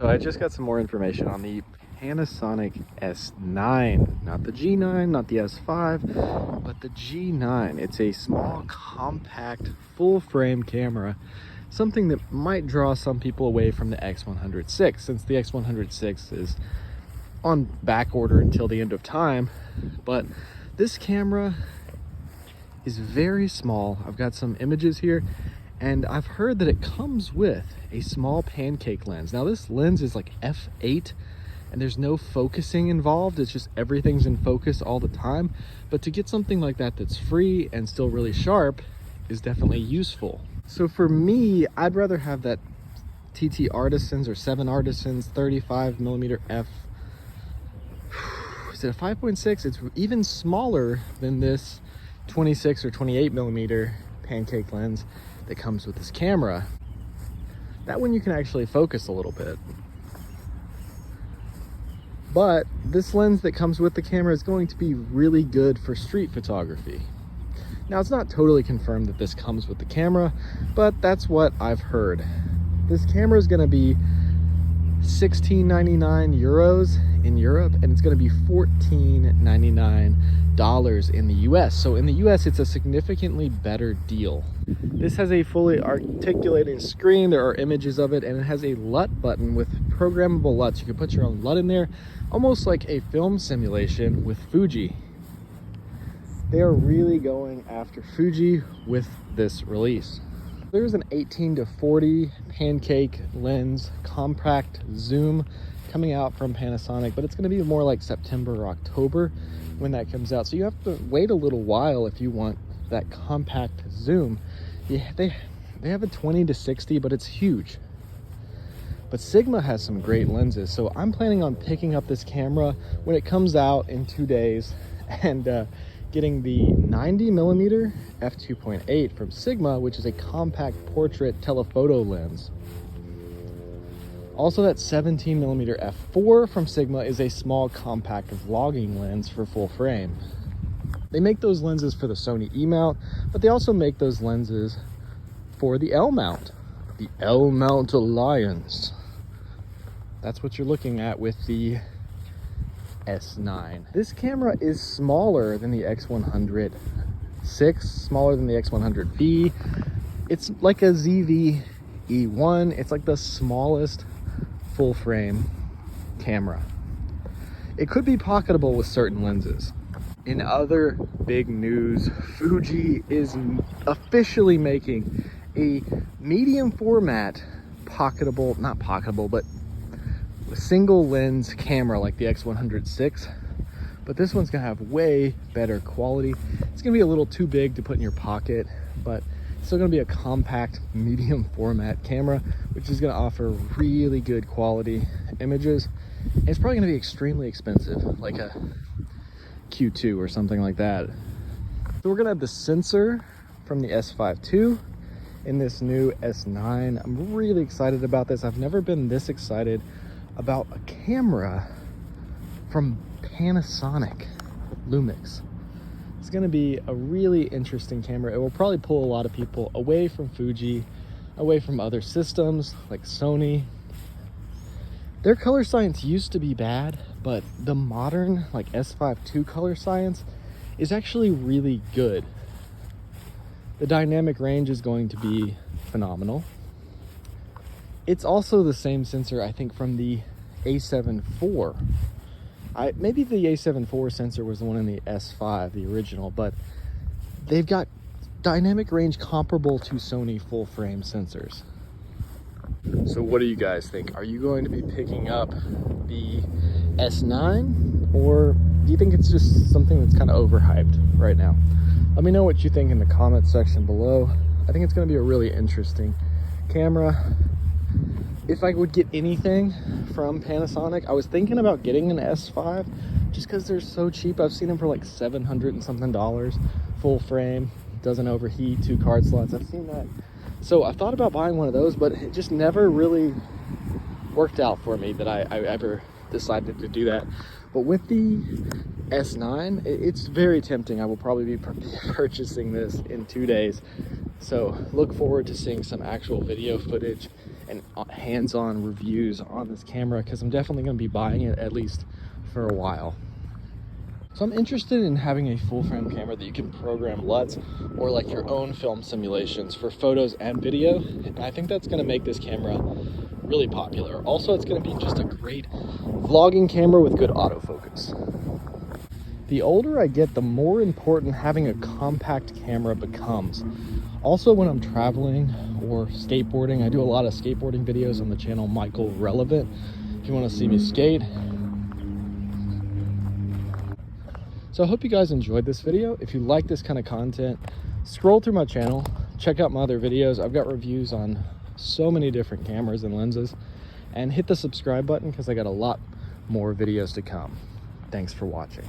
So I just got some more information on the Panasonic S9, not the G9, not the S5, but the G9. It's a small, compact, full-frame camera, something that might draw some people away from the X100VI, since the X100VI is on back order until the end of time. But this camera is very small. I've got some images here, and I've heard that it comes with a small pancake lens. Now this lens is like f8 and there's no focusing involved. It's just everything's in focus all the time. But to get something like that that's free and still really sharp is definitely useful. So for me, I'd rather have that TT Artisans or 7 Artisans 35mm f. Is it a 5.6? It's even smaller than this 26 or 28mm pancake lens that comes with this camera. That one you can actually focus a little bit. But this lens that comes with the camera is going to be really good for street photography. Now, it's not totally confirmed that this comes with the camera, but that's what I've heard. This camera is going to be 16.99 euros in Europe, and it's going to be $14.99 in the US. So in the US, it's a significantly better deal. This has a fully articulating screen. There are images of it, and it has a LUT button with programmable LUTs. You can put your own LUT in there, almost like a film simulation with Fuji. They are really going after Fuji with this release. There's an 18-40 pancake lens compact zoom coming out from Panasonic, but it's going to be more like September or October when that comes out. So you have to wait a little while if you want that compact zoom. Yeah, they have a 20-60, but it's huge. But Sigma has some great lenses, so I'm planning on picking up this camera when it comes out in 2 days and getting the 90mm f2.8 from Sigma, which is a compact portrait telephoto lens. Also, that 17mm f4 from Sigma is a small compact vlogging lens for full frame. They make those lenses for the Sony E mount, but they also make those lenses for the L mount, the L mount Alliance. That's what you're looking at with the S9. This camera is smaller than the X100VI, smaller than the X100V. It's like a ZV E1. It's like the smallest full frame camera. It could be pocketable with certain lenses. In other big news, Fuji is officially making a medium format pocketable, not pocketable, but a single lens camera like the X100VI, but this one's gonna have way better quality. It's gonna be a little too big to put in your pocket, but it's still gonna be a compact medium format camera, which is gonna offer really good quality images. And it's probably gonna be extremely expensive, like a Q2 or something like that. So we're gonna have the sensor from the S5 II in this new S9. I'm really excited about this. I've never been this excited about a camera from Panasonic Lumix. It's going to be a really interesting camera. It will probably pull a lot of people away from Fuji, away from other systems like Sony. Their color science used to be bad, but the modern like S5 II color science is actually really good. The dynamic range is going to be phenomenal. It's also the same sensor, I think, from the A7 IV. Maybe the A7 IV sensor was the one in the S5, the original, but they've got dynamic range comparable to Sony full frame sensors. So what do you guys think? Are you going to be picking up the S9, or do you think it's just something that's kind of overhyped right now? Let me know what you think in the comment section below. I think it's going to be a really interesting camera. If I would get anything from Panasonic, I was thinking about getting an S5 just because they're so cheap. I've seen them for like $700 and something, full frame, doesn't overheat, 2 card slots. I've seen that. So I thought about buying one of those, but it just never really worked out for me that I ever decided to do that. But with the S9, it's very tempting. I will probably be purchasing this in 2 days. So look forward to seeing some actual video footage and hands-on reviews on this camera, because I'm definitely going to be buying it at least for a while. So I'm interested in having a full frame camera that you can program LUTs or like your own film simulations for photos and video. And I think that's going to make this camera really popular. Also, it's going to be just a great vlogging camera with good autofocus. The older I get, the more important having a compact camera becomes. Also, when I'm traveling or skateboarding, I do a lot of skateboarding videos on the channel Michael Relevant, if you want to see me skate. So I hope you guys enjoyed this video. If you like this kind of content, scroll through my channel, check out my other videos. I've got reviews on so many different cameras and lenses, and hit the subscribe button because I got a lot more videos to come. Thanks for watching.